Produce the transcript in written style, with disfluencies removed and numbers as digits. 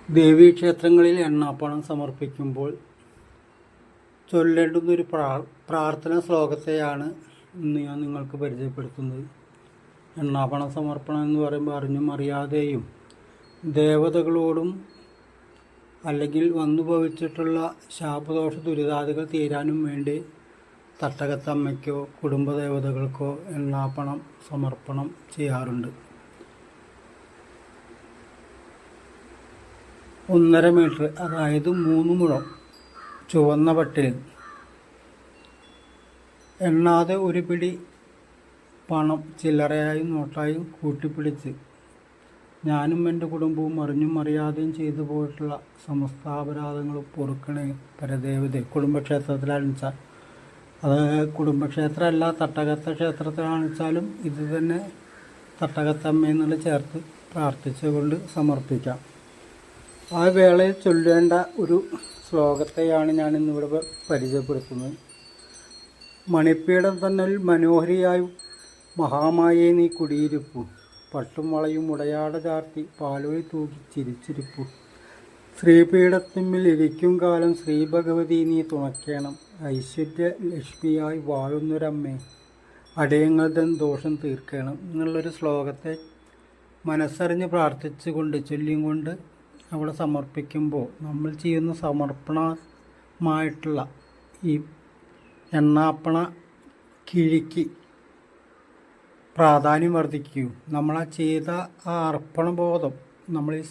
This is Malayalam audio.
ദേവീക്ഷേത്രങ്ങളിൽ എണ്ണാപ്പണം സമർപ്പിക്കുമ്പോൾ ചൊല്ലേണ്ടുന്നൊരു പ്രാർത്ഥന ശ്ലോകത്തെയാണ് ഇന്ന് ഞാൻ നിങ്ങൾക്ക് പരിചയപ്പെടുത്തുന്നത്. എണ്ണാപ്പണ സമർപ്പണം എന്ന് പറയുമ്പോൾ അറിഞ്ഞും അറിയാതെയും ദേവതകളോടും അല്ലെങ്കിൽ വന്നു ഭവിച്ചിട്ടുള്ള ശാപദോഷ ദുരിതാദികൾ തീരാനും വേണ്ടി തട്ടകത്തമ്മയ്ക്കോ കുടുംബദേവതകൾക്കോ എണ്ണാപ്പണം സമർപ്പണം ചെയ്യാറുണ്ട്. 1.5 മീറ്റർ, അതായത് 3 മുഴം ചുവന്ന പട്ടിൽ എണ്ണാതെ ഒരു പിടി പണം ചില്ലറയായും നോട്ടായും കൂട്ടിപ്പിടിച്ച് ഞാനും എൻ്റെ കുടുംബവും അറിഞ്ഞും അറിയാതെയും ചെയ്തു പോയിട്ടുള്ള സമസ്ത അപരാധങ്ങളും പൊറുക്കണേ പരദേവതേ. കുടുംബക്ഷേത്രത്തിലാണെച്ചാൽ അത് കുടുംബക്ഷേത്രമല്ല, തട്ടകത്തെ ക്ഷേത്രത്തിലാണെച്ചാലും ഇത് തന്നെ തട്ടകത്തമ്മയെന്നുള്ള ചേർത്ത് പ്രാർത്ഥിച്ചുകൊണ്ട് സമർപ്പിക്കാം. ആ വേളയിൽ ചൊല്ലേണ്ട ഒരു ശ്ലോകത്തെയാണ് ഞാനിന്നിവിടെ പരിചയപ്പെടുത്തുന്നത്. മണിപ്പീഠം തന്നിൽ മനോഹരിയായി മഹാമായേ നീ കുടിയിരിപ്പു, പട്ടും വളയും ഉടയാട ചാർത്തി പാലൊഴി തൂക്കി ചിരിച്ചിരിപ്പു, ശ്രീപീഠത്തിന്മേൽ ഇരിക്കും കാലം ശ്രീ ഭഗവതി നീ തുണയ്ക്കണം, ഐശ്വര്യ ലക്ഷ്മിയായി വാഴുന്നൊരമ്മേ അടയങ്ങൾ തൻ ദോഷം തീർക്കണം എന്നുള്ളൊരു ശ്ലോകത്തെ മനസ്സറിഞ്ഞ് പ്രാർത്ഥിച്ചുകൊണ്ട് ചൊല്ലിയും കൊണ്ട് അവിടെ സമർപ്പിക്കുമ്പോൾ നമ്മൾ ചെയ്യുന്ന സമർപ്പണമായിട്ടുള്ള ഈ എണ്ണാപ്പണ കിഴിക്ക് പ്രാധാന്യം വർദ്ധിക്കുകയും നമ്മളാ ചെയ്ത ആ അർപ്പണബോധം നമ്മൾ